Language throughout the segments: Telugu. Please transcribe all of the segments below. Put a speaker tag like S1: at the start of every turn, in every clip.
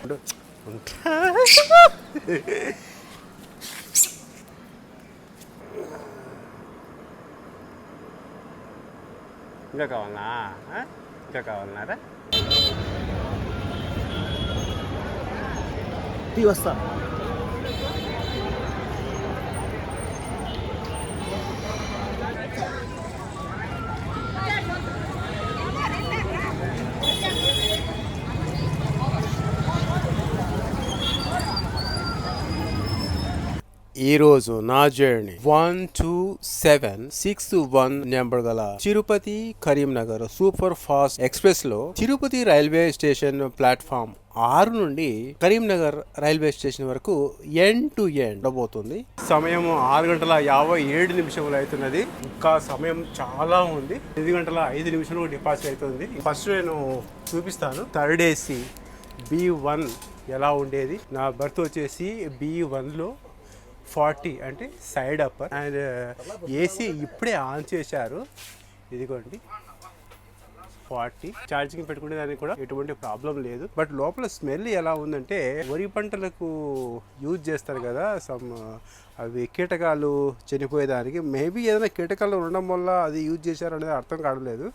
S1: ఇప్పుడు ఇంకా కావాలనా? ఇంకా కావాలన్నారా?
S2: టీ వస్తా.
S1: ఈరోజు నా జర్నీ 12761 నెంబర్ గల Tirupati Karimnagar super fast express లో తిరుపతి రైల్వే స్టేషన్ ప్లాట్ఫామ్ 6 నుండి కరీంనగర్ రైల్వే స్టేషన్ వరకు ఎండ్ టు ఎండ్ ఉండబోతుంది. సమయం 6:57 అవుతున్నది. ఇంకా సమయం చాలా ఉంది. 8:05 డిపాజిట్ అవుతుంది. ఫస్ట్ నేను చూపిస్తాను థర్డ్ ఏసీ B1 ఎలా ఉండేది. నా బర్త్ వచ్చేసి B1 లో 40 అంటే సైడ్ అప్పర్. అండ్ ఏసీ ఇప్పుడే ఆన్ చేశారు. ఇదిగోండి 40 ఛార్జింగ్ పెట్టుకునే దానికి కూడా ఎటువంటి ప్రాబ్లం లేదు. బట్ లోపల స్మెల్ ఎలా ఉందంటే వరి పంటలకు యూజ్ చేస్తారు కదా సమ్ అవి కీటకాలు చనిపోయేదానికి. మేబీ ఏదైనా కీటకాలు ఉండడం వల్ల అది యూజ్ చేశారు అనేది అర్థం కావట్లేదు.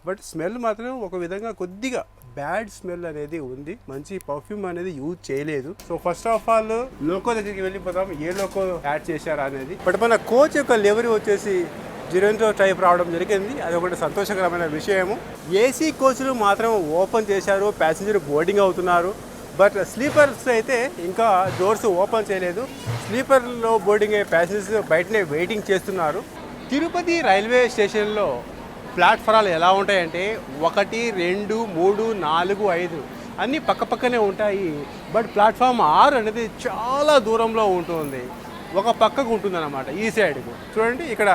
S1: బట్ స్మెల్ మాత్రం ఒక విధంగా కొద్దిగా బ్యాడ్ స్మెల్ అనేది ఉంది. మంచి పర్ఫ్యూమ్ అనేది యూజ్ చేయలేదు. So first of all loco దగ్గరికి వెళ్ళిపోతాం, ఏ లోకో యాడ్ చేశారా అనేది. బట్ మన కోచ్ యొక్క లెవరీ వచ్చేసి జిరెంటో టైప్ రావడం జరిగింది. అది ఒకటి సంతోషకరమైన విషయము. ఏసీ కోచ్లు మాత్రం ఓపెన్ చేశారు, ప్యాసింజర్ బోర్డింగ్ అవుతున్నారు. బట్ స్లీపర్స్ అయితే ఇంకా డోర్స్ ఓపెన్ చేయలేదు. స్లీపర్లో బోర్డింగ్ అయ్యే ప్యాసింజర్స్ బయటనే వెయిటింగ్ చేస్తున్నారు. తిరుపతి రైల్వే స్టేషన్లో ప్లాట్ఫారాలు ఎలా ఉంటాయంటే 1, 2, 3, 4, 5 అన్నీ పక్కపక్కనే ఉంటాయి. బట్ ప్లాట్ఫామ్ 6 అనేది చాలా దూరంలో ఉంటుంది. ఒక పక్కకు ఉంటుంది అన్నమాట. ఈ సైడ్కు చూడండి, ఇక్కడ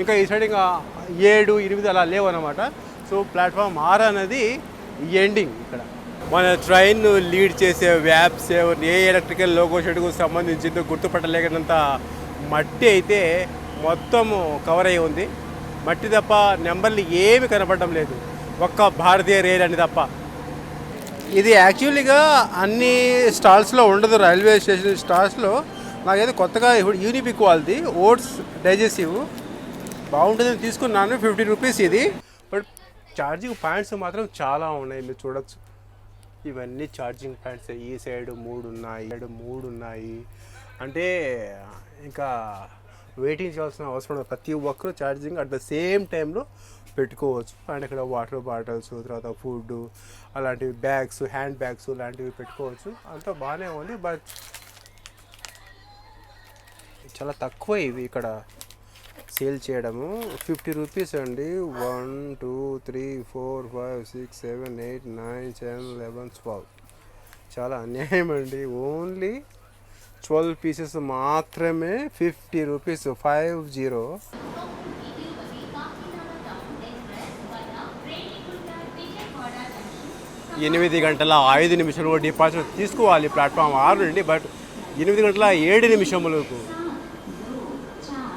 S1: ఇంకా ఈ సైడ్ ఇంకా 7, 8 అలా లేవు అన్నమాట. సో ప్లాట్ఫామ్ 6 అనేది ఎండింగ్. ఇక్కడ మన ట్రైన్ లీడ్ చేసే వ్యాప్స్ ఏ ఎలక్ట్రికల్ లోగో షెడ్కు సంబంధించిందో గుర్తుపట్టలేకనంత మట్టి అయితే మొత్తము కవర్ అయి ఉంది. మట్టి తప్ప నెంబర్లు ఏమి కనపడడం లేదు, ఒక్క భారతీయ రైల్ అని తప్ప. ఇది యాక్చువల్లీగా అన్ని స్టాల్స్లో ఉండదు. రైల్వే స్టేషన్ స్టాల్స్లో నాకైతే కొత్తగా ఇప్పుడు యూనిపిక్ వాళ్ళది ఓట్స్ డైజెసివ్ బాగుంటుందని తీసుకున్నాను. 50 రూపీస్ ఇది. బట్ ఛార్జింగ్ పాయింట్స్ మాత్రం చాలా ఉన్నాయి, మీరు చూడొచ్చు. ఇవన్నీ ఛార్జింగ్ పాయింట్స్. ఈ సైడ్ 3 ఉన్నాయి. అంటే ఇంకా వెయిటింగ్ చేయాల్సిన అవసరం లేదు. ప్రతి ఒక్కరు ఛార్జింగ్ అట్ ద సేమ్ టైంలో పెట్టుకోవచ్చు. అండ్ ఇక్కడ వాటర్ బాటిల్స్, తర్వాత ఫుడ్, అలాంటివి బ్యాగ్స్, హ్యాండ్ బ్యాగ్స్ లాంటివి పెట్టుకోవచ్చు. అంతా బాగానే ఉంది. బట్ చాలా తక్కువ ఇవి ఇక్కడ సేల్ చేయడము. 50 రూపీస్ అండి. 1, 2, 3, 4, 5, 6, 7, 8, 9, 10, 11, 12. చాలా అన్యాయం అండి. ఓన్లీ 12 పీసెస్ మాత్రమే 50 రూపీస్. 50. ఎనిమిది గంటల 5 నిమిషాలు డిపాజిట్ తీసుకోవాలి ప్లాట్ఫామ్ 6 నుండి. బట్ 8:07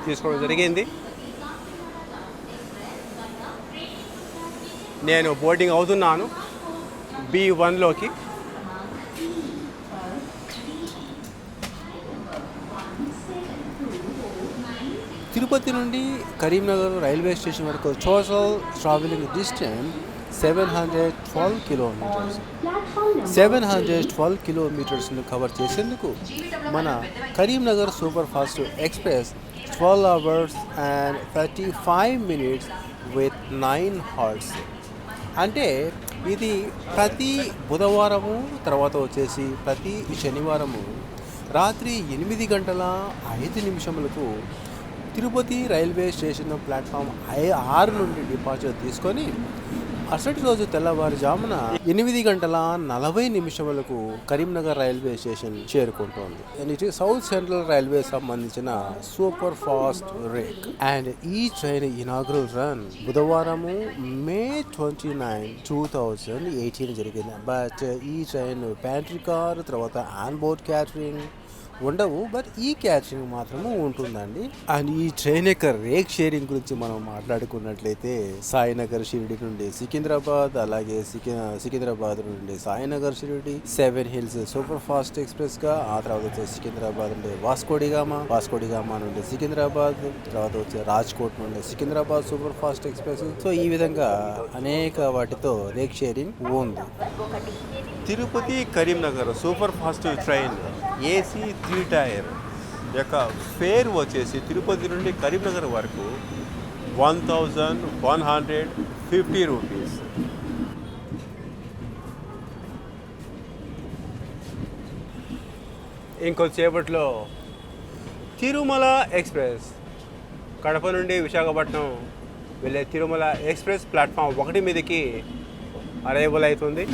S1: తీసుకోవడం జరిగింది. నేను బోర్డింగ్ అవుతున్నాను B1లోకి. తిరుపతి నుండి కరీంనగర్ రైల్వే స్టేషన్ వరకు టోటల్ ట్రావెలింగ్ డిస్టెన్స్ 712 కిలోమీటర్స్. 712 కిలోమీటర్స్ను కవర్ చేసేందుకు మన Karimnagar super fast express 12 hours and 35 minutes with 9 hours. అంటే ఇది ప్రతి బుధవారము, తర్వాత వచ్చేసి ప్రతి శనివారము రాత్రి 8:05 తిరుపతి రైల్వే స్టేషన్ ప్లాట్ఫామ్ 6 నుండి డిపార్చర్ తీసుకొని మరుసటి రోజు తెల్లవారుజామున 8:40 కరీంనగర్ రైల్వే స్టేషన్ చేరుకుంటోంది. ఇది సౌత్ సెంట్రల్ రైల్వే సంబంధించిన సూపర్ ఫాస్ట్ రేక్. అండ్ ఈ ట్రైన్ ఇనాగ్రల్ రన్ బుధవారము May 29, 2018 జరిగింది. బట్ ఈ ట్రైన్ ప్యాంట్రీ కార్, తర్వాత ఆన్ బోర్డ్ క్యాటరింగ్, ఉండవు, బట్ ఈ క్యాచింగ్ మాత్రము ఉంటుందండి. అండ్ ఈ ట్రైన్ యొక్క రేక్ షేరింగ్ గురించి మనం మాట్లాడుకున్నట్లయితే సాయినగర్ షిరిడి నుండి సికింద్రాబాద్, అలాగే సికింద్రాబాద్ నుండి Sainagar Shirdi, seven hills super fast express గా, ఆ తర్వాత వచ్చే సికింద్రాబాద్ నుండి వాస్కోడిగామా నుండి సికింద్రాబాద్, తర్వాత వచ్చే రాజ్కోట్ నుండి Secunderabad super fast express. So ఈ విధంగా అనేక వాటితో రేక్ షేరింగ్ ఉంది. Tirupati Karimnagar super fast train AC 3 tier యొక్క ఫేర్ వచ్చేసి తిరుపతి నుండి కరీంనగర్ వరకు 1150 రూపీస్. ఇంకొద్దిసేపట్లో తిరుమల ఎక్స్ప్రెస్ కడప నుండి విశాఖపట్నం వెళ్ళే తిరుమల ఎక్స్ప్రెస్ ప్లాట్ఫామ్ 1 మీదకి అరైవల్ అవుతుంది.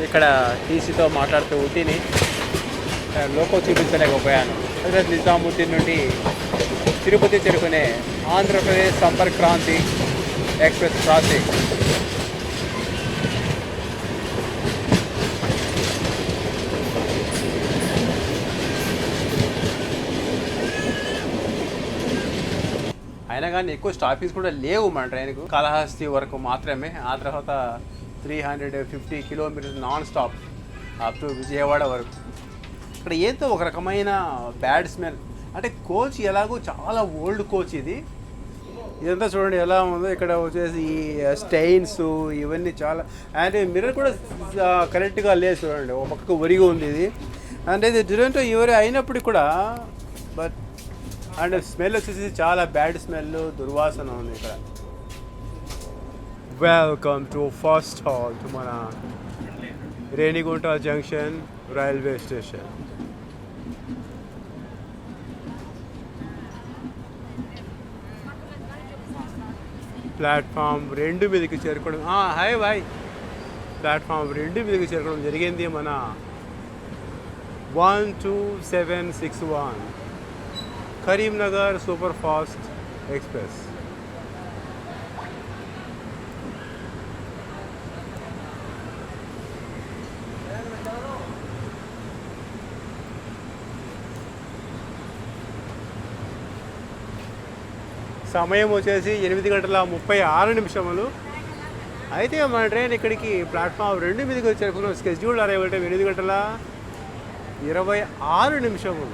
S1: ఇక్కడ టీసీతో మాట్లాడుతూ ఊటీని లోకో చూపించలేకపోయాను. హజరత్ నిజాముద్దీన్ నుండి తిరుపతి చేరుకునే ఆంధ్రప్రదేశ్ సంపర్క్ క్రాంతి ఎక్స్ప్రెస్ క్రాసింగ్. అయినా కానీ ఎక్కువ స్టాపీస్ కూడా లేవు మన ట్రైన్కు. కాళహస్తి వరకు మాత్రమే. ఆ తర్వాత 350 kilometres non stop up to Vijayawada వరకు. ఇక్కడ ఏంతో ఒక రకమైన బ్యాడ్ స్మెల్. అంటే కోచ్ ఎలాగో చాలా ఓల్డ్ కోచ్ ఇది. ఇదంతా చూడండి ఎలా ఉందో. ఇక్కడ వచ్చేసి ఈ స్టెయిన్స్ ఇవన్నీ చాలా, అండ్ మిర్రర్ కూడా కరెక్ట్గా లేదు చూడండి. ఒక పక్కకు ఒరిగి ఉంది ఇది. అండ్ ఇది డ్యూరెంటో ఎవరు అయినప్పుడు కూడా, బట్ అండ్ స్మెల్ వచ్చేసి చాలా బ్యాడ్ స్మెల్, దుర్వాసన ఉంది ఇక్కడ. వెల్కమ్ టు ఫస్ట్ హాల్ట్ మన Renigunta junction railway station. Platform 2 మీదకి చేరుకోవడం, హాయ్ బాయ్. ప్లాట్ఫామ్ 2 మీదకి చేరుకోవడం జరిగింది మన 12761 కరీంనగర్ సూపర్ ఫాస్ట్ ఎక్స్ప్రెస్. సమయం వచ్చేసి 8:36. అయితే మన ట్రైన్ ఇక్కడికి ప్లాట్ఫామ్ 2 మీదకి వచ్చేకున్నాం. Schedule arrival time 8:26.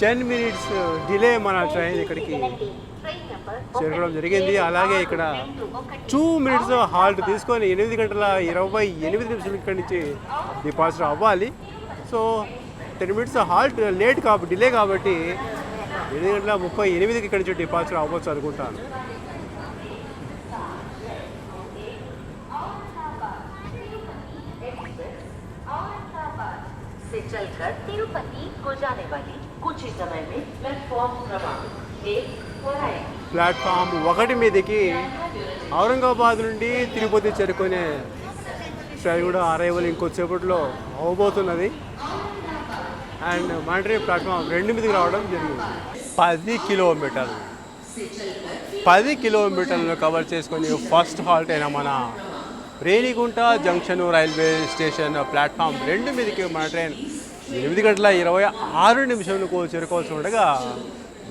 S1: 10 minutes delay మన ట్రైన్ ఇక్కడికి చేరుకోవడం జరిగింది. అలాగే ఇక్కడ 2 మినిట్స్ హాల్ట్ తీసుకొని 8:28 ఇక్కడి నుంచి డిపాజిట్ అవ్వాలి. So 10 minutes halt late delay కాబట్టి 8:38 ఇక్కడి నుంచి డిపాజిట్ అవ్వచ్చు అనుకుంటాను. से चलकर तिरुपति को जाने वाली कुछ ही समय में प्लेटफॉर्म क्रमांक 1 पर आएगी. ప్లాట్ఫామ్ 1 మీదకి ఔరంగాబాద్ నుండి తిరుపతి చేరుకునే ట్రైన్ కూడా అరైవల్ ఇంకొద్దిసేపట్లో అవ్వబోతున్నది. అండ్ మన ట్రైన్ ప్లాట్ఫామ్ 2 మీదకి రావడం జరిగింది. 10 కిలోమీటర్లు కవర్ చేసుకొని ఫస్ట్ హాల్ట్ అయిన మన Renigunta junction railway station platform 2 మీదకి మన ట్రైన్ 8:26 చేరుకోవాల్సి ఉండగా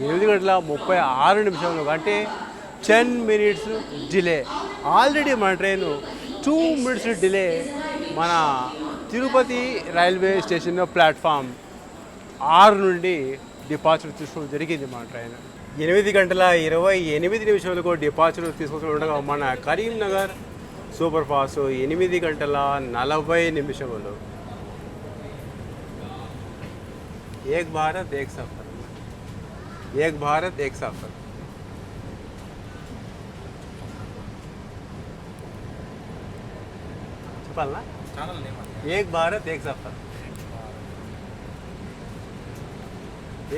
S1: 8:36 అంటే 10 మినిట్స్ డిలే. ఆల్రెడీ మన ట్రైన్ 2 మినిట్స్ డిలే మన తిరుపతి రైల్వే స్టేషన్ ప్లాట్ఫామ్ 6 నుండి డిపార్చర్ తీసుకోవడం జరిగింది మన ట్రైన్. 8 గంటల 28 నిమిషాలకు డిపార్చర్ తీసుకొని ఉండగా మన కరీంనగర్ సూపర్ ఫాస్ట్ 8 గంటల 40 నిమిషములు. ఏక్ భారత్ ఏక్ సఫర్, ఏక్ భారత్ ఏక్ సఫర్. చెప్పాలనా? ఏక్ భారత్ ఏక్ సఫర్,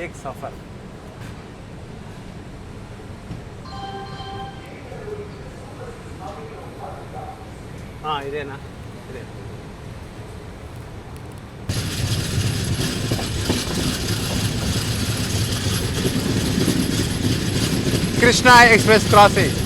S1: ఏక్ సఫర్. ఇదేనా? ఇదే. Krishna express crossing.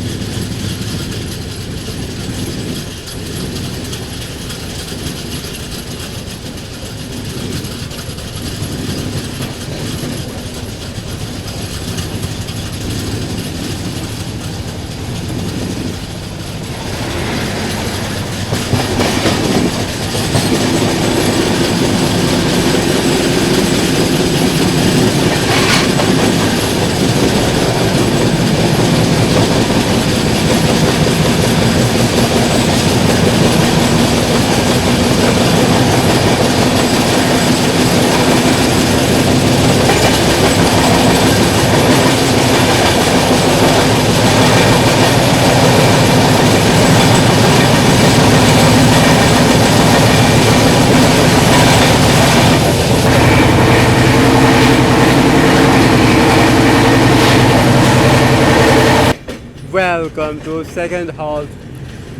S1: Welcome to second halt,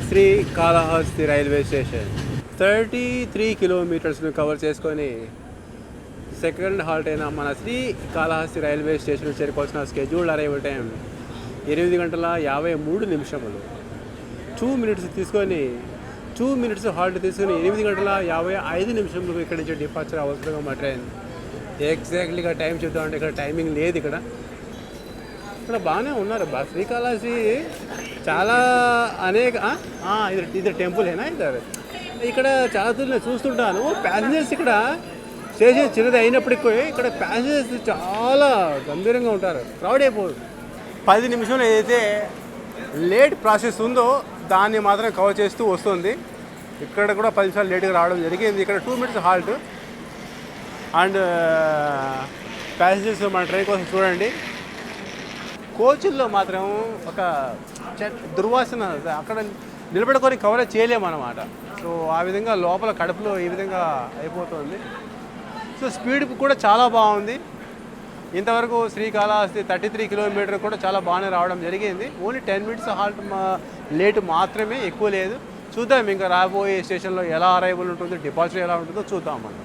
S1: Srikalahasti railway station. 33 కిలోమీటర్స్ను కవర్ చేసుకొని సెకండ్ హాల్ట్ అయిన మన శ్రీకాళహస్తి రైల్వే స్టేషన్ చేరుకోవాల్సిన స్కెడ్యూల్డ్ అరైవల్ టైం 8 గంటల 53 నిమిషములు. 2 మినిట్స్ తీసుకొని 2 మినిట్స్ హాల్ట్ తీసుకొని 8 గంటల 55 నిమిషములకు ఇక్కడ నుంచి డిపార్చర్ అవసరంగా మా ట్రైన్. ఎగ్జాక్ట్లీగా టైం చెప్తామంటే ఇక్కడ టైమింగ్ లేదు. ఇక్కడ బాగానే ఉన్నారు బా. శ్రీకాళహస్తి చాలా అనేక ఇది టెంపులేనా ఇద్దరు. ఇక్కడ చాలా దూరం చూస్తుంటాను ప్యాసింజర్స్. ఇక్కడ స్టేషన్ చిన్నది అయినప్పటికీ ఇక్కడ ప్యాసింజర్స్ చాలా గంభీరంగా ఉంటారు, క్రౌడ్ అయిపోదు. 10 నిమిషంలో ఏదైతే లేట్ ప్రాసెస్ ఉందో దాన్ని మాత్రం కవర్ చేస్తూ వస్తుంది. ఇక్కడ కూడా 10 నిమిషాలు లేట్గా రావడం జరిగింది. ఇక్కడ 2 మినిట్స్ హాల్ట్. అండ్ ప్యాసింజర్స్ మన ట్రైన్ కోసం చూడండి. కోచుల్లో మాత్రం ఒక దుర్వాసన, అక్కడ నిలబడుకొని కవరేజ్ చేయలేమన్నమాట. సో ఆ విధంగా లోపల కడుపులో ఈ విధంగా అయిపోతుంది. సో స్పీడ్ కూడా చాలా బాగుంది. ఇంతవరకు శ్రీకాళహస్తి 33 కిలోమీటర్ కూడా చాలా బాగానే రావడం జరిగింది. ఓన్లీ 10 మినిట్స్ హాల్ట్ లేట్ మాత్రమే, ఎక్కువ లేదు. చూద్దాం ఇంకా రాబోయే స్టేషన్లో ఎలా అరైవల్ ఉంటుందో, డిపార్చర్ ఎలా ఉంటుందో చూద్దాం మనం.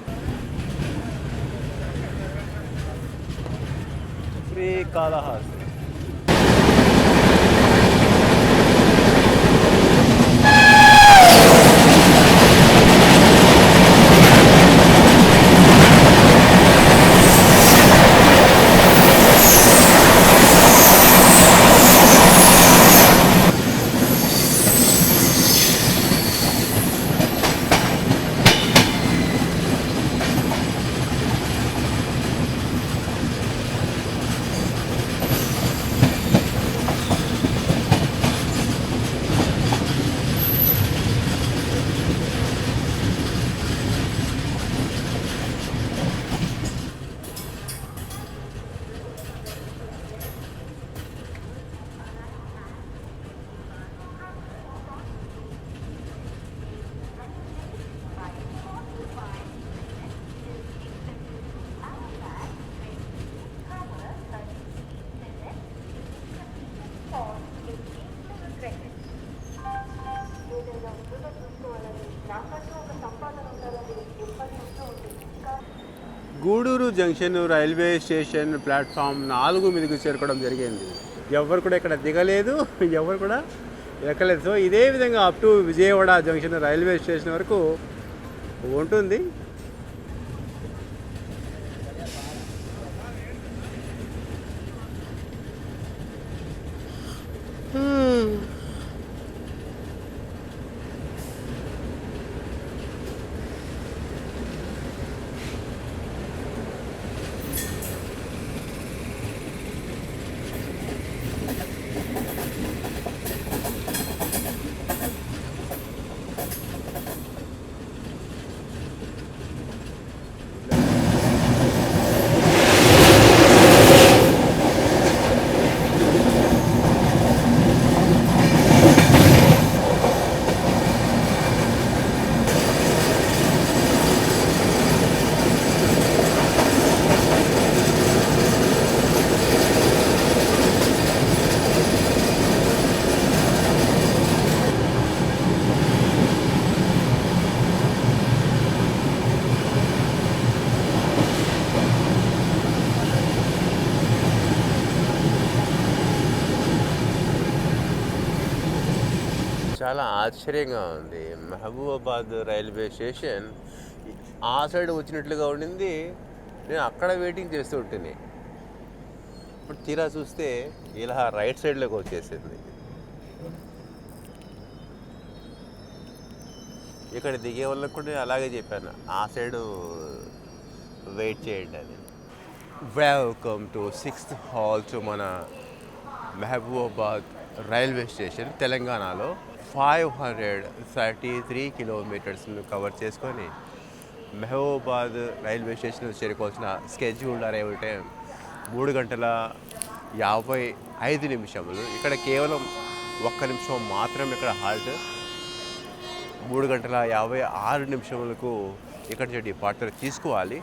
S1: Srikalahasti Gudur junction railway station platform 4 మీదకి చేరుకోవడం జరిగింది. ఎవరు కూడా ఇక్కడ దిగలేదు, ఎవరు కూడా ఎక్కలేదు. సో ఇదే విధంగా up to Vijayawada junction railway station వరకు ఉంటుంది. చాలా ఆశ్చర్యంగా ఉంది. మహబూబాబాద్ రైల్వే స్టేషన్ ఆ సైడ్ వచ్చినట్లుగా ఉండింది. నేను అక్కడ వెయిటింగ్ చేస్తూ ఉంటుంది. ఇప్పుడు తీరా చూస్తే ఇలా రైట్ సైడ్లోకి వచ్చేసింది. ఇక్కడ దిగే వాళ్ళకు కూడా నేను అలాగే చెప్పాను, ఆ సైడు వెయిట్ చేయండి అని. వెల్కమ్ టు 6th హాల్ట్ మన మహబూబాబాద్ రైల్వే స్టేషన్. తెలంగాణలో 533 కిలోమీటర్స్ను కవర్ చేసుకొని మహబూబాబాద్ రైల్వే స్టేషన్ చేరుకోవాల్సిన స్కెడ్యూల్డ్ అరైవల్ టైం 3 గంటల 55 నిమిషములు. ఇక్కడ కేవలం 1 నిమిషం మాత్రమే ఇక్కడ హాల్ట్. 3 గంటల 56 నిమిషములకు ఇక్కడ నుంచి డిపార్చర్ తీసుకోవాలి.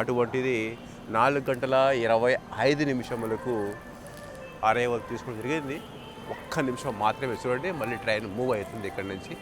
S1: అటువంటిది 4 గంటల 25 నిమిషములకు అరైవల్ తీసుకోవడం జరిగింది. 1 నిమిషం మాత్రమే చూడండి, మళ్ళీ ట్రైన్ మూవ్ అవుతుంది ఇక్కడ నుంచి.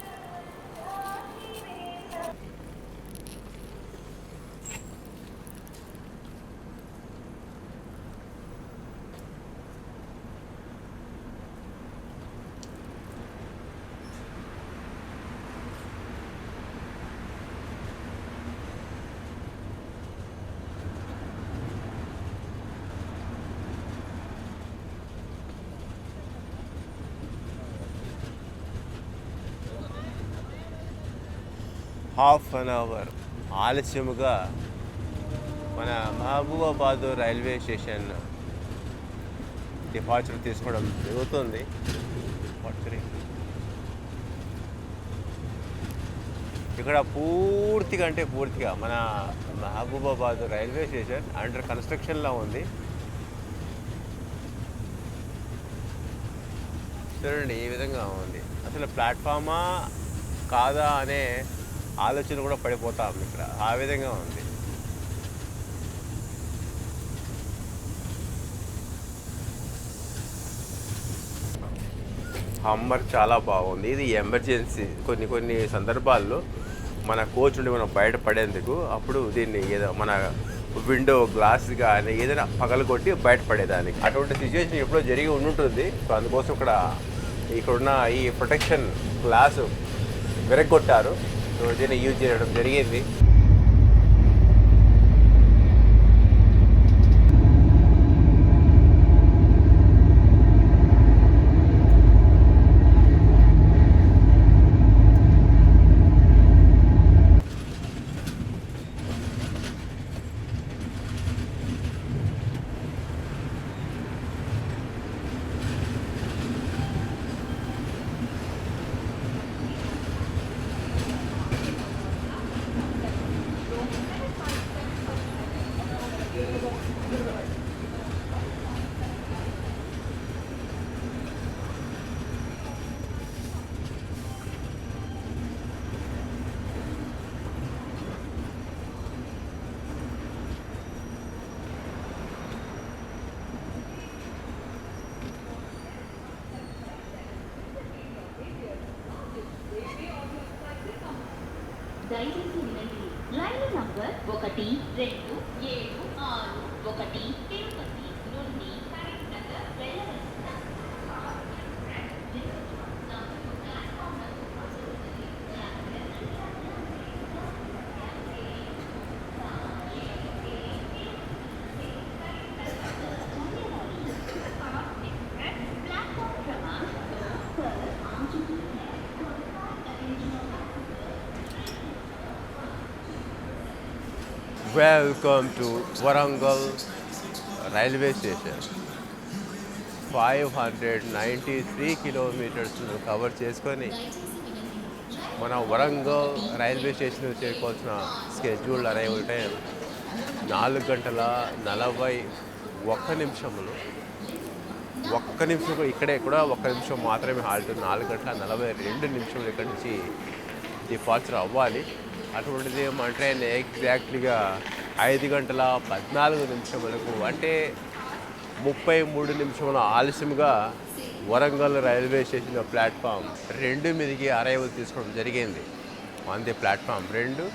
S1: హాఫ్ అన్ అవర్ ఆలస్యముగా మన మహబూబాబాద్ రైల్వే స్టేషన్ డిపార్చర్ తీసుకోవడం జరుగుతుంది. ఇక్కడ పూర్తిగా మన మహబూబాబాద్ రైల్వే స్టేషన్ అండర్ కన్స్ట్రక్షన్లో ఉంది. చూడండి ఈ విధంగా ఉంది. అసలు ప్లాట్ఫామా కాదా అనే ఆలోచన కూడా పడిపోతాం ఇక్కడ, ఆ విధంగా ఉంది. హమ్మర్ చాలా బాగుంది. ఇది ఎమర్జెన్సీ కొన్ని సందర్భాల్లో మన కోచ్ నుండి మనం బయటపడేందుకు అప్పుడు దీన్ని ఏదో మన విండో గ్లాస్ కానీ ఏదైనా పగలగొట్టి బయటపడేదానికి అటువంటి సిచ్యువేషన్ ఎప్పుడో జరిగి ఉండుంటుంది. సో అందుకోసం ఇక్కడున్న ఈ ప్రొటెక్షన్ గ్లాసు విరగొట్టారు. సో దీన్ని యూజ్ చేయడం జరిగింది.
S2: దయచేసి వినండి. రైలు నంబర్ 1, 2, 7, 6, 1 తిరుపతి నుండి కరీంనగర్ వెళ్ళవలసిన
S1: welcome to Warangal railway station. 593 కిలోమీటర్స్ను కవర్ చేసుకొని మన వరంగల్ రైల్వే స్టేషన్ చేరుకోవాల్సిన స్కెడ్యూల్డ్ అరైవల్ టైం 4 గంటల 41 నిమిషములు. 1 నిమిషం ఇక్కడే కూడా 1 నిమిషం మాత్రమే హాల్ట్. 4 గంటల 42 నిమిషములు ఇక్కడి నుంచి డిపార్చర్ అవ్వాలి. అటువంటిది మన ట్రైన్ ఎగ్జాక్ట్లీగా 5 గంటల 14 నిమిషములకు, అంటే 33 నిమిషముల ఆలస్యంగా వరంగల్ రైల్వే స్టేషన్ ప్లాట్ఫామ్ 2 మీదకి అరైవల్ తీసుకోవడం జరిగింది. అంతే platform 2,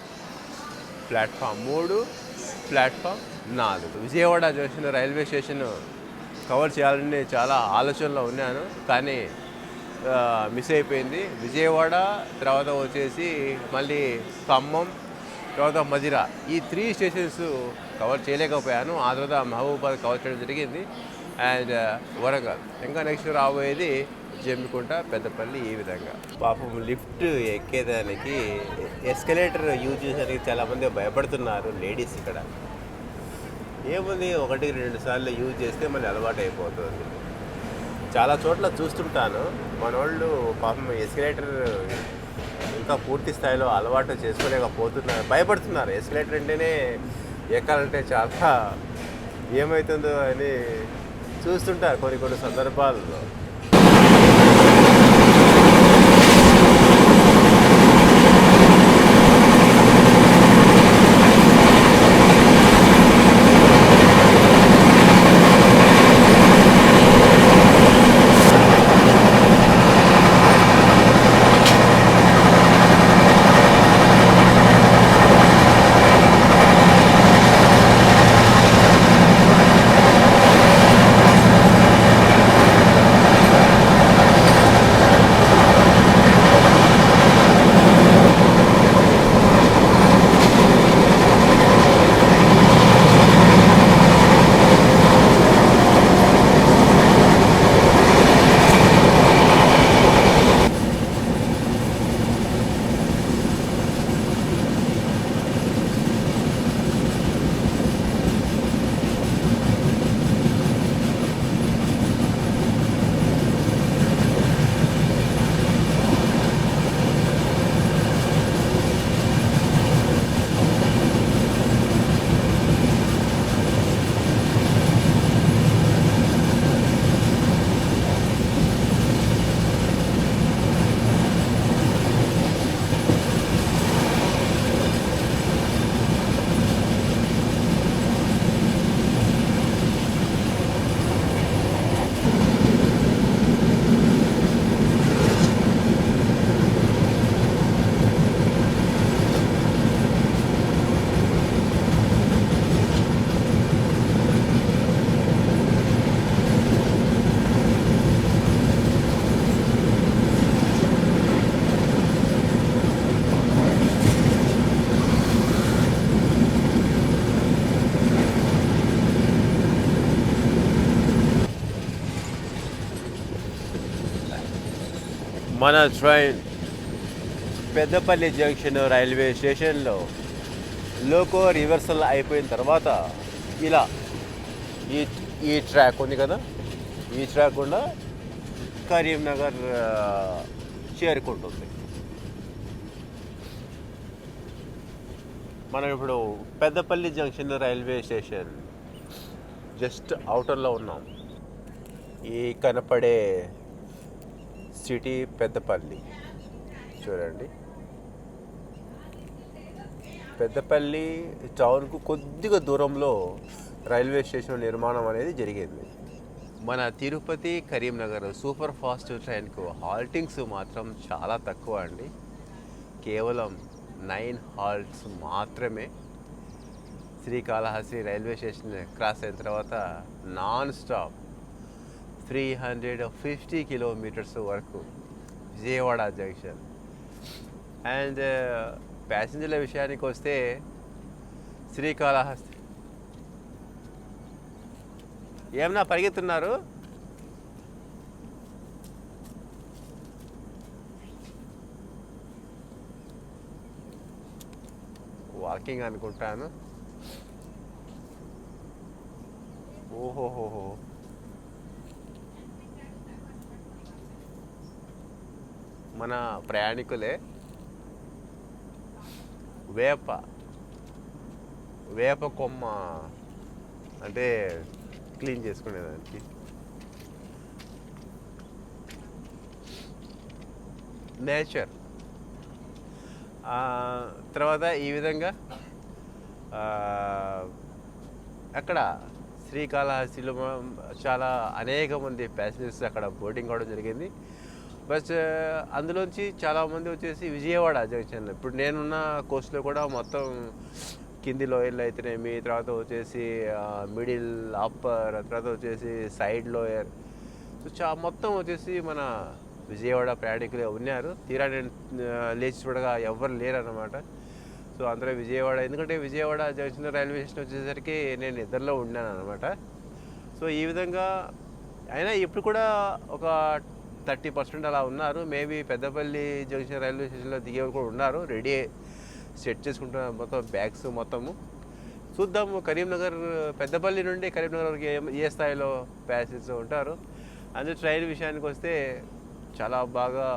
S1: platform 3, platform 4. Vijayawada junction railway station cover చేయాలని చాలా ఆలోచనలో ఉన్నాను, కానీ మిస్ అయిపోయింది. విజయవాడ తర్వాత వచ్చేసి మళ్ళీ ఖమ్మం తర్వాత మధిర, ఈ 3 స్టేషన్స్ కవర్ చేయలేకపోయాను. ఆ తర్వాత మహబూబాబాద్ కవర్ చేయడం జరిగింది అండ్ వరంగల్. ఇంకా నెక్స్ట్ రాబోయేది జమ్మికుంట, పెద్దపల్లి, ఈ విధంగా. పాపం లిఫ్ట్ ఎక్కేదానికి ఎస్కలేటర్ యూజ్ చేసేదానికి చాలామంది భయపడుతున్నారు లేడీస్. ఇక్కడ ఏముంది, 1-2 సార్లు యూజ్ చేస్తే మళ్ళీ అలవాటు అయిపోతుంది. చాలా చోట్ల చూస్తుంటాను మన వాళ్ళు పాపం ఎస్కలేటర్ ఇంకా పూర్తి స్థాయిలో అలవాటు చేసుకోలేకపోతున్నారు, భయపడుతున్నారు. ఎస్కలేటర్ అంటేనే ఎక్కాలంటే చాలా ఏమవుతుందో అని చూస్తుంటారు కొన్ని సందర్భాల్లో. మన ట్రైన్ పెద్దపల్లి జంక్షన్ రైల్వే స్టేషన్లో లోకో రివర్సల్ అయిపోయిన తర్వాత ఇలా ఈ ట్రాక్ ఉంది కదా, ఈ ట్రాక్ కూడా కరీంనగర్ చేరుకుంటుంది. మనం ఇప్పుడు Peddapalli junction railway station just అవుటర్లో ఉన్నాం. ఈ కనపడే సిటీ పెద్దపల్లి చూడండి. పెద్దపల్లి టౌన్కు కొద్దిగా దూరంలో రైల్వే స్టేషన్ నిర్మాణం అనేది జరిగింది. మన తిరుపతి కరీంనగర్ సూపర్ ఫాస్ట్ ట్రైన్కు హాల్టింగ్స్ మాత్రం చాలా తక్కువ అండి. కేవలం 9 హాల్ట్స్ మాత్రమే. శ్రీకాళహస్తి రైల్వే స్టేషన్ క్రాస్ అయిన తర్వాత నాన్ స్టాప్ 350 కిలోమీటర్స్ వరకు విజయవాడ జంక్షన్. అండ్ ప్యాసింజర్ల విషయానికి వస్తే శ్రీకాళహస్తి ఏమన్నా పరిగెత్తున్నారు? వాకింగ్ అనుకుంటాను. ఓహోహోహో, మన ప్రయాణికులే వేప కొమ్మ అంటే క్లీన్ చేసుకునేదానికి. నేచర్. తర్వాత ఈ విధంగా అక్కడ శ్రీకాళహస్తిలో చాలా అనేక మంది ప్యాసింజర్స్ అక్కడ బోటింగ్ అవడం జరిగింది. బట్ అందులోంచి చాలామంది వచ్చేసి విజయవాడ జంక్షన్, ఇప్పుడు నేనున్న కోస్ట్లో కూడా మొత్తం కింది లోయర్లు అయితేనేమి, తర్వాత వచ్చేసి మిడిల్, అప్పర్, తర్వాత వచ్చేసి సైడ్ లోయర్, సో మొత్తం వచ్చేసి మన విజయవాడ ప్రయాణికులే ఉన్నారు. తీరా నేను లేచి చూడగా ఎవ్వరు లేరన్నమాట. సో అందరూ విజయవాడ, ఎందుకంటే విజయవాడ జంక్షన్ రైల్వే స్టేషన్ వచ్చేసరికి నేను నిద్రలో ఉన్నాను అనమాట. సో ఈ విధంగా అయినా ఇప్పుడు కూడా ఒక 30% అలా ఉన్నారు. మేబీ పెద్దపల్లి జంక్షన్ రైల్వే స్టేషన్లో దిగేవారు కూడా ఉన్నారు, రెడీ సెట్ చేసుకుంటున్నారు మొత్తం బ్యాగ్స్ మొత్తము. చూద్దాము కరీంనగర్, పెద్దపల్లి నుండి కరీంనగర్ వరకు ఏ స్థాయిలో ప్యాసింజర్స్ ఉంటారు. అందులో ట్రైన్ విషయానికి వస్తే చాలా బాగా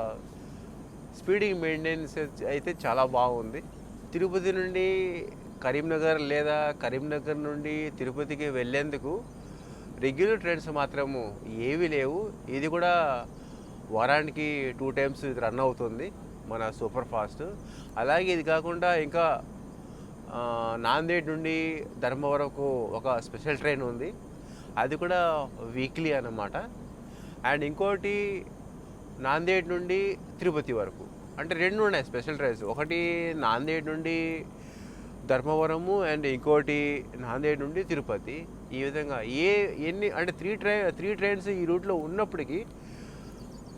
S1: స్పీడింగ్ మెయింటెనెన్స్ అయితే చాలా బాగుంది. తిరుపతి నుండి కరీంనగర్ లేదా కరీంనగర్ నుండి తిరుపతికి వెళ్ళేందుకు రెగ్యులర్ ట్రైన్స్ మాత్రము ఏవీ లేవు. ఇది కూడా వారానికి 2 times ఇది రన్ అవుతుంది మన సూపర్ ఫాస్ట్. అలాగే ఇది కాకుండా ఇంకా నాందేడ్ నుండి ధర్మవరంకు ఒక స్పెషల్ ట్రైన్ ఉంది, అది కూడా వీక్లీ అన్నమాట. అండ్ ఇంకోటి నాందేడ్ నుండి తిరుపతి వరకు, అంటే 2 ఉన్నాయి స్పెషల్ ట్రైన్స్. ఒకటి నాందేడ్ నుండి ధర్మవరము అండ్ ఇంకోటి నాందేడ్ నుండి తిరుపతి. ఈ విధంగా ఎన్ని అంటే 3 ట్రైన్స్ ఈ రూట్లో ఉన్నప్పటికీ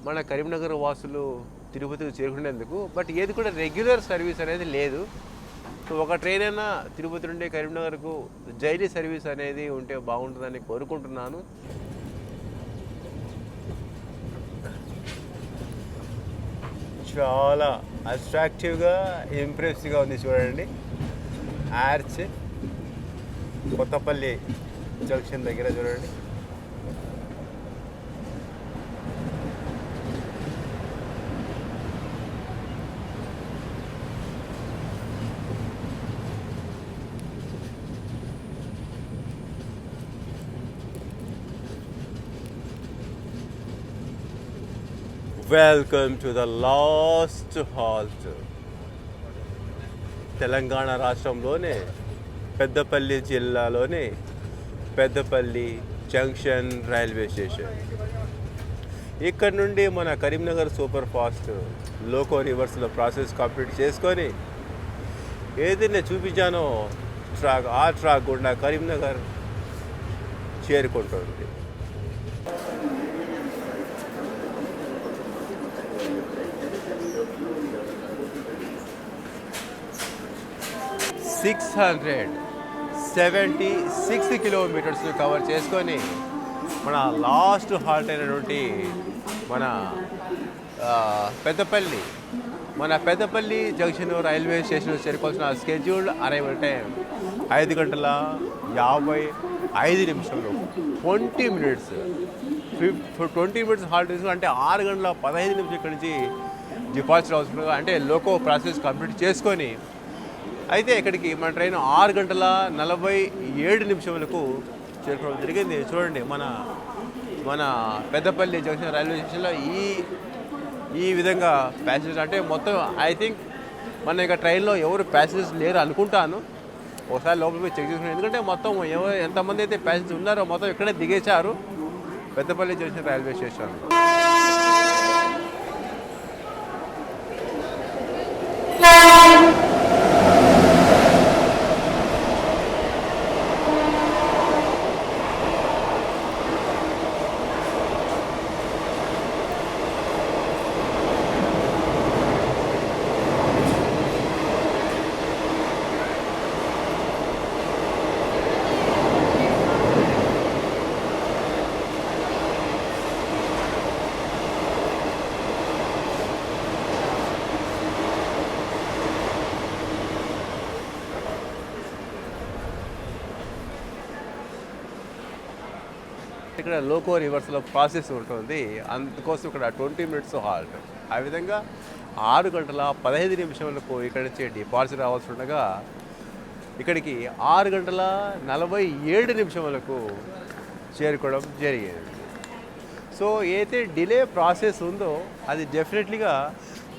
S1: మన కరీంనగర్ వాసులు తిరుపతికి చేరుకునేందుకు, బట్ ఏది కూడా రెగ్యులర్ సర్వీస్ అనేది లేదు. సో ఒక ట్రైన్ అయినా తిరుపతి నుండి కరీంనగర్కు జైలీ సర్వీస్ అనేది ఉంటే బాగుంటుందని కోరుకుంటున్నాను. చాలా అట్రాక్టివ్గా, ఇంప్రెసివ్గా ఉంది చూడండి. ఆర్చ్ కొత్తపల్లి జంక్షన్ దగ్గర చూడండి. Welcome to the last halt. Telangana రాష్ట్రంలోనే పెద్దపల్లి జిల్లాలోనే పెద్దపల్లి జంక్షన్ రైల్వే స్టేషన్. ఇక్కడ నుండి మన కరీంనగర్ సూపర్ ఫాస్ట్ లోకో రివర్స్లో ప్రాసెస్ కంప్లీట్ చేసుకొని ఏదైనా చూపించానో ట్రాక్, ఆ ట్రాక్ గుండా కరీంనగర్ చేరుకుంటుంది. $676 kilometers కవర్ చేసుకొని మన లాస్ట్ హాల్ట్ అయినటువంటి మన పెద్దపల్లి జంక్షన్ రైల్వే స్టేషన్ చేరుకోవాల్సిన scheduled arrival time 5:55 20 minutes. 20 minutes halt తీసుకుని అంటే 6:15 ఇక్కడి నుంచి డిపార్చర్ అవసరం. అంటే లోకో ప్రాసెస్ కంప్లీట్ చేసుకొని అయితే ఇక్కడికి మన ట్రైన్ 6:47 చేరుకోవడం జరిగింది. చూడండి మన పెద్దపల్లి జంక్షన్ రైల్వే స్టేషన్లో ఈ విధంగా ప్యాసింజర్స్, అంటే మొత్తం ఐ థింక్ మన ఇక ట్రైన్లో ఎవరు ప్యాసింజర్స్ లేరు అనుకుంటాను. ఒకసారి లోపలికి చెక్ చేసుకున్నాను, ఎందుకంటే మొత్తం ఎంతమంది అయితే ప్యాసింజర్స్ ఉన్నారో మొత్తం ఇక్కడే దిగేశారు పెద్దపల్లి జంక్షన్ రైల్వే స్టేషన్. ఇక్కడ లోకో రివర్స్లో ప్రాసెస్ ఉంటుంది, అందుకోసం ఇక్కడ 20 minutes హాల్ట్. ఆ విధంగా 6:15 ఇక్కడి నుంచి డిపార్చర్ రావాల్సి ఉండగా ఇక్కడికి 6:47 చేరుకోవడం జరిగింది. సో ఏదైతే డిలే ప్రాసెస్ ఉందో అది డెఫినెట్లీగా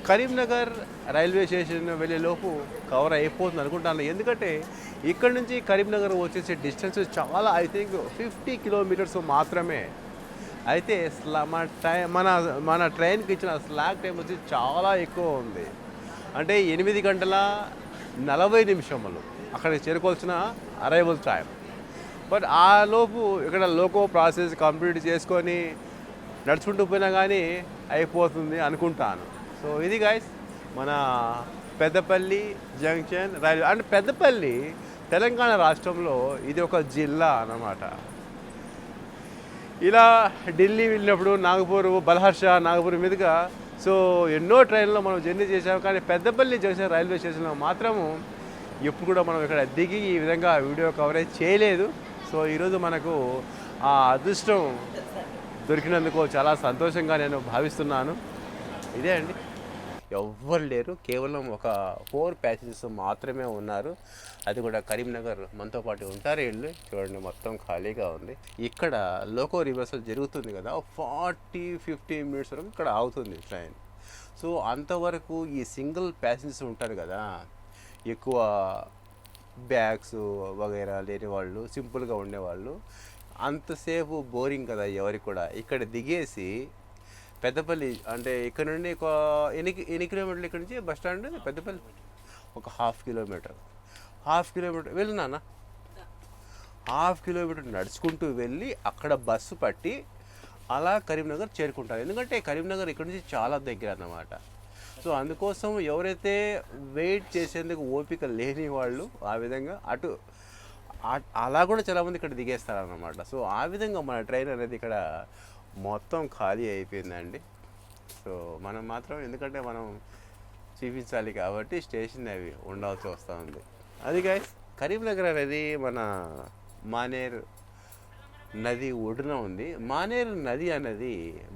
S1: కరీంనగర్ రైల్వే స్టేషన్ వెళ్ళేలోపు కవర్ అయిపోతుంది అనుకుంటాను. ఎందుకంటే ఇక్కడ నుంచి కరీంనగర్ వచ్చేసే డిస్టెన్స్ చాలా, ఐ థింక్ 50 kilometers మాత్రమే. అయితే మన ట్రైన్కి ఇచ్చిన స్లాక్ టైం వచ్చి చాలా ఎక్కువ ఉంది, అంటే 8:40 అక్కడికి చేరుకోవాల్సిన అరైవల్ టైం. బట్ ఆ లోపు ఇక్కడ లోకో ప్రాసెస్ కంప్లీట్ చేసుకొని నడుచుకుంటూ పోయినా కానీ అయిపోతుంది అనుకుంటాను. సో ఇది గైస్ మన పెద్దపల్లి జంక్షన్ రైల్వే. అంటే పెద్దపల్లి తెలంగాణ రాష్ట్రంలో ఇది ఒక జిల్లా అన్నమాట. ఇలా ఢిల్లీ వెళ్ళినప్పుడు నాగపూర్, బల్హర్ష, నాగపూర్ మీదుగా సో ఎన్నో ట్రైన్లో మనం జర్నీ చేసాము. కానీ పెద్దపల్లి జంక్షన్ రైల్వే స్టేషన్లో మాత్రము ఎప్పుడు కూడా మనం ఇక్కడ దిగి ఈ విధంగా వీడియో కవరేజ్ చేయలేదు. సో ఈరోజు మనకు ఆ అదృష్టం దొరికినందుకు చాలా సంతోషంగా నేను భావిస్తున్నాను. ఇదే అండి, ఎవ్వరు లేరు, కేవలం ఒక 4 ప్యాసింజర్స్ మాత్రమే ఉన్నారు. అది కూడా కరీంనగర్ మనతో పాటు ఉంటారు వీళ్ళు. చూడండి మొత్తం ఖాళీగా ఉంది. ఇక్కడ లోకో రివర్సల్ జరుగుతుంది కదా, 40-50 మినిట్స్ వరకు ఇక్కడ ఆగుతుంది ట్రైన్. సో అంతవరకు ఈ సింగిల్ ప్యాసింజర్స్ ఉంటారు కదా, ఎక్కువ బ్యాగ్స్ వగైరా లేని వాళ్ళు, సింపుల్గా ఉండేవాళ్ళు, అంతసేపు బోరింగ్ కదా ఎవరికి కూడా. ఇక్కడ దిగేసి పెద్దపల్లి అంటే ఇక్కడ నుండి ఒక ఎన్ని కిలోమీటర్లు ఇక్కడ నుంచి బస్ స్టాండ్ పెద్దపల్లి? ఒక హాఫ్ కిలోమీటర్ వెళ్ళినానా, హాఫ్ కిలోమీటర్ నడుచుకుంటూ వెళ్ళి అక్కడ బస్సు పట్టి అలా కరీంనగర్ చేరుకుంటారు. ఎందుకంటే కరీంనగర్ ఇక్కడ నుంచి చాలా దగ్గర అన్నమాట. సో అందుకోసం ఎవరైతే వెయిట్ చేసేందుకు ఓపిక లేని వాళ్ళు ఆ విధంగా అలా కూడా చాలామంది ఇక్కడ దిగేస్తారన్నమాట. సో ఆ విధంగా మన ట్రైన్ అనేది ఇక్కడ మొత్తం ఖాళీ అయిపోయిందండి. సో మనం మాత్రం ఎందుకంటే మనం చూపించాలి కాబట్టి స్టేషన్ అవి ఉండాల్సి వస్తూ ఉంది. అది గైస్ కరీంనగర్ అనేది మన మానేరు నది ఒడ్డున ఉంది. మానేరు నది అనేది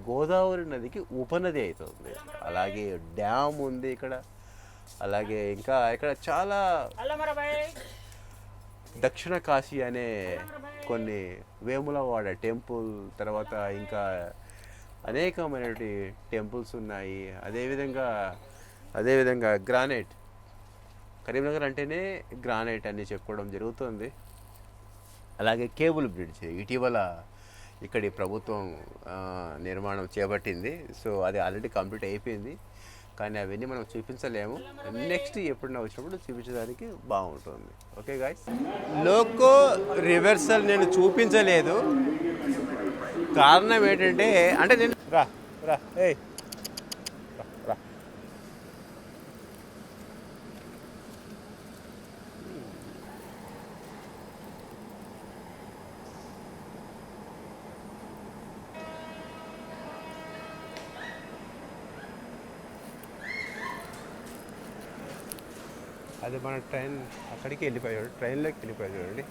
S1: గోదావరి నదికి ఉపనది అవుతుంది. అలాగే డ్యామ్ ఉంది ఇక్కడ. అలాగే ఇంకా ఇక్కడ చాలా దక్షిణ కాశీ అనే కొన్ని వేములవాడ టెంపుల్, తర్వాత ఇంకా అనేకమైనటువంటి టెంపుల్స్ ఉన్నాయి. అదేవిధంగా గ్రానైట్, కరీంనగర్ అంటేనే గ్రానైట్ అని చెప్పుకోవడం జరుగుతుంది. అలాగే కేబుల్ బ్రిడ్జ్ ఇటీవల ఇక్కడి ప్రభుత్వం నిర్మాణం చేపట్టింది. సో అది ఆల్రెడీ కంప్లీట్ అయిపోయింది. కానీ అవన్నీ మనం చూపించలేము. నెక్స్ట్ ఎప్పుడైనా వచ్చినప్పుడు చూపించడానికి బాగుంటుంది. ఓకే గాయ్స్, లోకో రివర్సల్ నేను చూపించలేదు. కారణం ఏంటంటే అంటే నేను రా రా ఏ రా అది మన ట్రైన్ అక్కడికి వెళ్ళిపోయాడు, ట్రైన్లోకి వెళ్ళిపోయాడు చూడండి.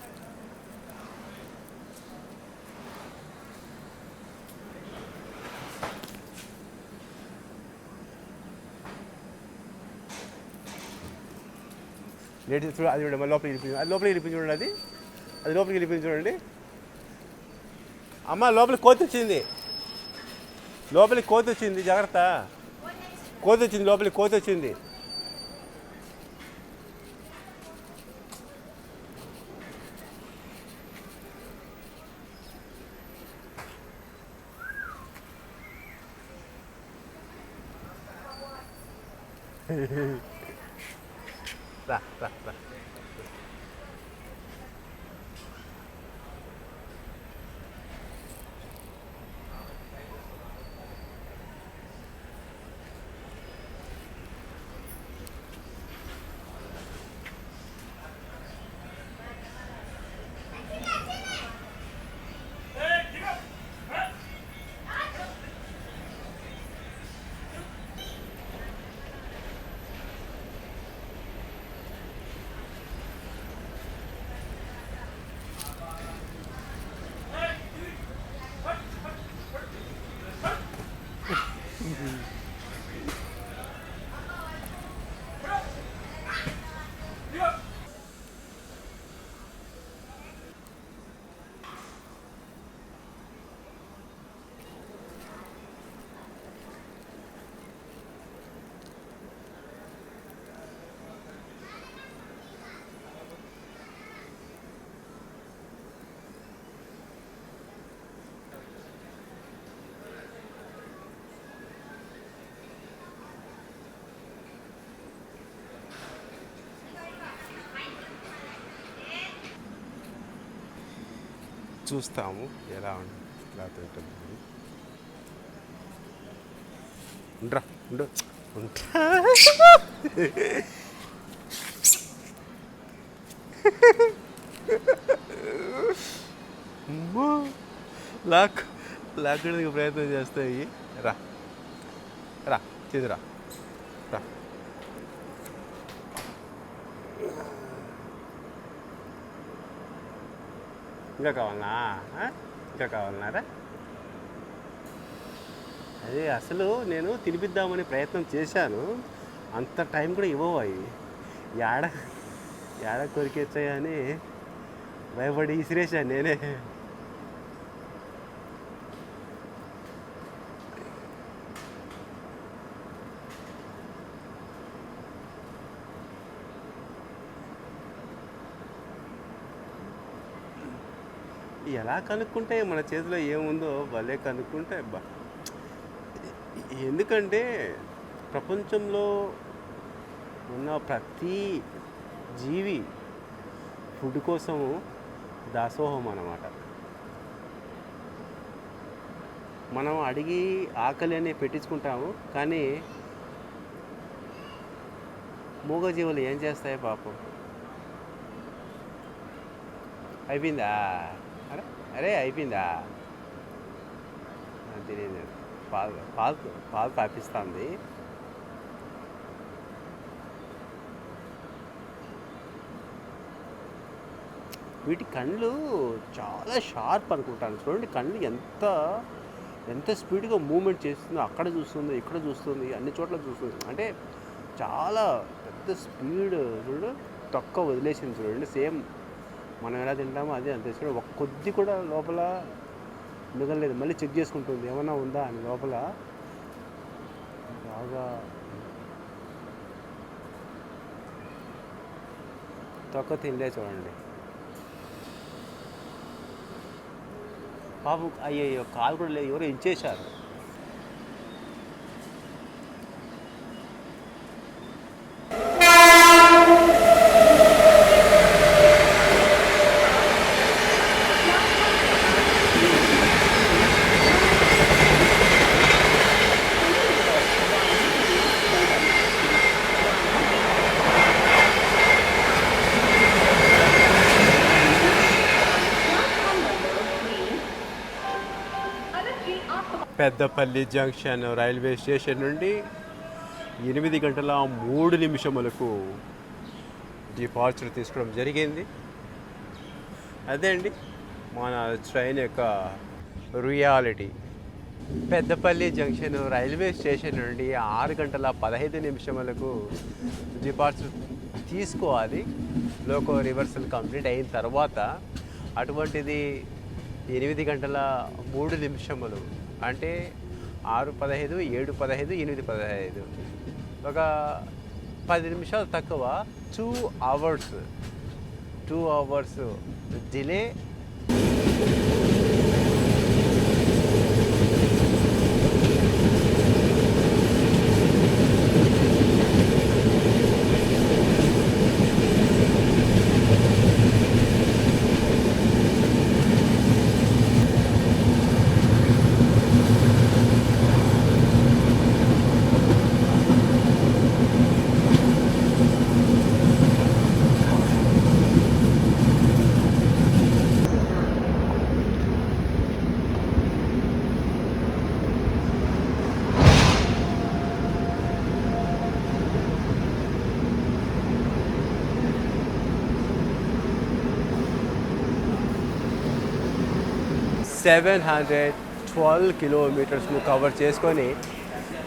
S1: లేడీస్ చూడ అది చూడండి, లోపలికి వెళ్ళిపోయింది చూడండి, అది లోపలికి వెళ్ళిపోయింది చూడండి. అమ్మ లోపలికి కోతి వచ్చింది, జాగ్రత్త, కోతి వచ్చింది లోపలికి, కోతి వచ్చింది. రా రా రా చూస్తాము ఎలా ఉంటుంది. ఉండరా ఉండు ఉంటా అమ్మో, లాక్కడానికి ప్రయత్నం చేస్తాయి. రా రా చేదురా రా. ఇంకా కావాలనా? ఇంకా కావాలన్నారా? అదే అసలు నేను తినిపిద్దామని ప్రయత్నం చేశాను, అంత టైం కూడా ఇవ్వవు అవి. ఏడ ఏడ కొరికేచ్చాయని భయపడి ఇసిరేసాను నేనే. ఎలా కనుక్కుంటే మన చేతిలో ఏముందో భలే కనుక్కుంటే అబ్బా. ఎందుకంటే ప్రపంచంలో ఉన్న ప్రతి జీవి ఫుడ్ కోసము దాసోహం అన్నమాట. మనం అడిగి ఆకలి అని పెట్టించుకుంటాము, కానీ మూగజీవులు ఏం చేస్తాయి పాపం. అయిపోయిందా? అరే అరే అయిపోయిందా? తెలియదు. పాలు పాలు పాలు తాపిస్తుంది. వీటి కళ్ళు చాలా షార్ప్ అనుకుంటాను. చూడండి కళ్ళు ఎంత ఎంత స్పీడ్గా మూమెంట్ చేస్తుందో, అక్కడ చూస్తుంది, ఇక్కడ చూస్తుంది, అన్ని చోట్ల చూస్తుంది. అంటే చాలా పెద్ద స్పీడ్. చూడు తొక్క వదిలేసింది చూడండి. సేమ్ మనం ఎలా తింటామో అదే అంతే. చూడండి ఒక కొద్ది కూడా లోపల మిగలలేదు. మళ్ళీ చెక్ చేసుకుంటుంది ఏమన్నా ఉందా అని లోపల. బాగా తొక్క తినలే చూడండి పాపం. అయ్యో కాలు కూడా లేదు, ఎవరో ఇచ్చేశారు. పెద్దపల్లి జంక్షన్ రైల్వే స్టేషన్ నుండి 8 గంటల 3 నిమిషములకు డిపార్చర్ తీసుకోవడం జరిగింది. అదే అండి మన ట్రైన్ యొక్క reality. Peddapalli junction railway station నుండి 6 గంటల 15 నిమిషములకు డిపార్చర్ తీసుకోవాలి లోకో రివర్సల్ కంప్లీట్ అయిన తర్వాత. అటువంటిది 8 గంటల 3 నిమిషములు అంటే 6:15, 7:15, 8:15, ఒక 10 నిమిషాలు తక్కువ. 2 అవర్స్ డిలే. $712 కిలోమీటర్స్ను కవర్ చేసుకొని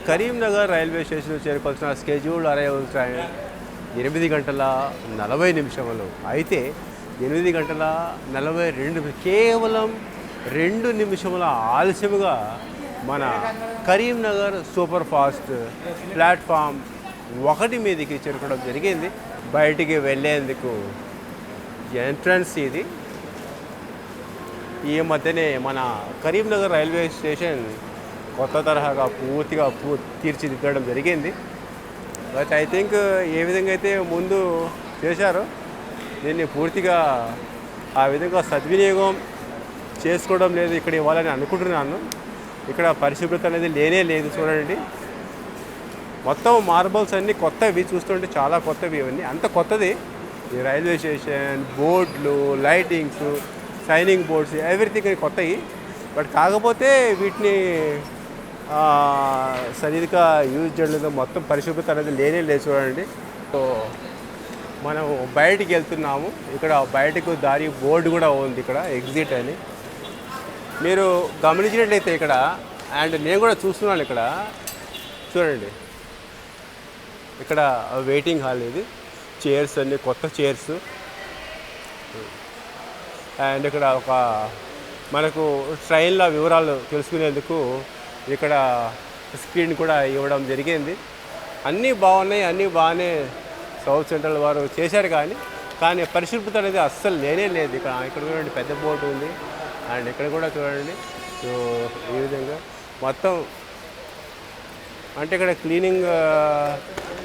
S1: కరీంనగర్ రైల్వే స్టేషన్ చేరుకోవాల్సిన స్కెడ్యూల్ అరైవల్ ట్రైన్ 8 గంటల 40 నిమిషములు. అయితే 8 గంటల 42 కేవలం 2 నిమిషముల ఆలస్యముగా మన కరీంనగర్ సూపర్ ఫాస్ట్ ప్లాట్ఫామ్ 1 మీదకి చేరుకోవడం జరిగింది. బయటికి వెళ్ళేందుకు ఎంట్రన్స్ ఇది. ఈ మధ్యనే మన కరీంనగర్ రైల్వే స్టేషన్ కొత్త తరహాగా పూర్తిగా తీర్చిదిద్దడం జరిగింది. బట్ ఐ థింక్ ఏ విధంగా అయితే ముందు చేశారో దీన్ని పూర్తిగా ఆ విధంగా సద్వినియోగం చేసుకోవడం లేదు ఇక్కడ ఇవ్వాలని అనుకుంటున్నాను. ఇక్కడ పరిశుభ్రత అనేది లేనే లేదు. చూడండి మొత్తం మార్బల్స్ అన్నీ కొత్తవి, చూస్తుంటే చాలా కొత్తవి ఇవన్నీ. అంత కొత్తది ఈ రైల్వే స్టేషన్, బోర్డులు, లైటింగ్స్, సైనింగ్ బోర్డ్స్, ఎవ్రీథింగ్ కొత్తవి. బట్ కాకపోతే వీటిని సరిగ్గా యూజ్ చేయలేదు, మొత్తం పరిశుభ్రత అనేది లేనే లేదు చూడండి. సో మనం బయటికి వెళ్తున్నాము. ఇక్కడ బయటకు దారి బోర్డు కూడా ఉంది, ఇక్కడ ఎగ్జిట్ అని మీరు గమనించినట్లయితే ఇక్కడ. అండ్ నేను కూడా చూస్తున్నాను ఇక్కడ చూడండి, ఇక్కడ వెయిటింగ్ హాల్ ఇది. చైర్స్ అన్ని కొత్త చైర్స్. అండ్ ఇక్కడ ఒక మనకు ట్రైన్ల వివరాలు తెలుసుకునేందుకు ఇక్కడ స్క్రీన్ కూడా ఇవ్వడం జరిగింది. అన్నీ బాగున్నాయి, అన్నీ బాగానే సౌత్ సెంట్రల్ వారు చేశారు. కానీ పరిశుభ్రత అనేది అస్సలు లేనే లేదు. ఇక్కడ చూడండి పెద్ద బోర్డు ఉంది. అండ్ ఇక్కడ కూడా చూడండి. సో ఈ విధంగా మొత్తం అంటే ఇక్కడ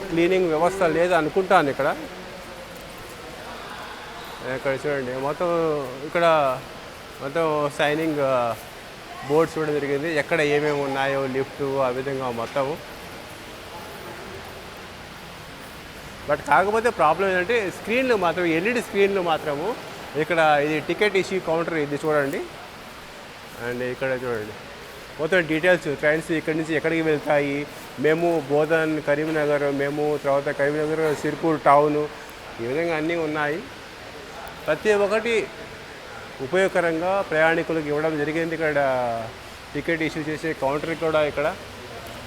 S1: క్లీనింగ్ వ్యవస్థ లేదు అనుకుంటాను. ఇక్కడ చూడండి ఇక్కడ మొత్తం సైనింగ్ బోర్డ్స్ కూడా జరిగింది, ఎక్కడ ఏమేమి ఉన్నాయో లిఫ్ట్ ఆ విధంగా మొత్తము. బట్ కాకపోతే ప్రాబ్లం ఏంటంటే స్క్రీన్లు మాత్రం, ఎల్ఈడి స్క్రీన్లు మాత్రము. ఇక్కడ ఇది టికెట్ ఇష్యూ కౌంటర్ ఇది చూడండి. అండ్ ఇక్కడ చూడండి మొత్తం డీటెయిల్స్, ట్రైన్స్ ఇక్కడి నుంచి ఎక్కడికి వెళ్తాయి. మేము బోధన్, కరీంనగర్, మేము తర్వాత కరీంనగర్, సిర్పూర్ టౌను, ఈ విధంగా అన్నీ ఉన్నాయి. ప్రతి ఒక్కటి ఉపయోగకరంగా ప్రయాణికులకు ఇవ్వడం జరిగింది. ఇక్కడ టికెట్ ఇష్యూ చేసే కౌంటర్ కూడా ఇక్కడ.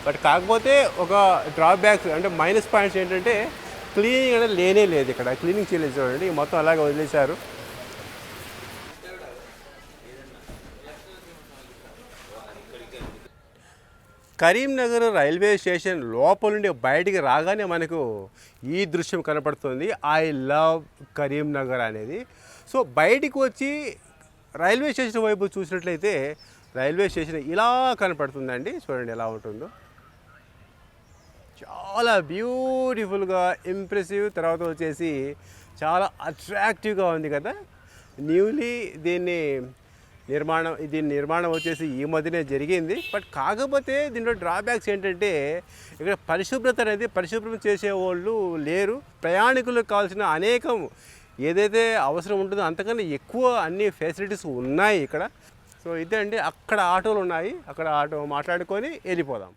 S1: బట్ కాకపోతే ఒక డ్రాబ్యాక్స్ అంటే మైనస్ పాయింట్స్ ఏంటంటే క్లీనింగ్ అనేది లేనే లేదు. ఇక్కడ క్లీనింగ్ చేయలేదు చూడండి, మొత్తం అలాగే వదిలేశారు. కరీంనగర్ రైల్వే స్టేషన్ లోపల నుండి బయటికి రాగానే మనకు ఈ దృశ్యం కనపడుతుంది, ఐ లవ్ కరీంనగర్ అనేది. సో బయటికి వచ్చి రైల్వే స్టేషన్ వైపు చూసినట్లయితే రైల్వే స్టేషన్ ఇలా కనపడుతుందండి. చూడండి ఎలా ఉంటుందో, చాలా బ్యూటిఫుల్గా ఇంప్రెసివ్. తర్వాత వచ్చేసి చాలా అట్రాక్టివ్గా ఉంది కదా. న్యూలీ దీని నిర్మాణం వచ్చేసి ఈ మధ్యనే జరిగింది. బట్ కాకపోతే దీంట్లో డ్రాబ్యాక్స్ ఏంటంటే ఇక్కడ పరిశుభ్రం చేసేవాళ్ళు లేరు. ప్రయాణికులకు కావాల్సిన అనేకం ఏదైతే అవసరం ఉంటుందో అంతకన్నా ఎక్కువ అన్ని ఫెసిలిటీస్ ఉన్నాయి ఇక్కడ. సో ఇదే అండి, అక్కడ ఆటోలు ఉన్నాయి, అక్కడ ఆటో మాట్లాడుకొని వెళ్ళిపోదాం.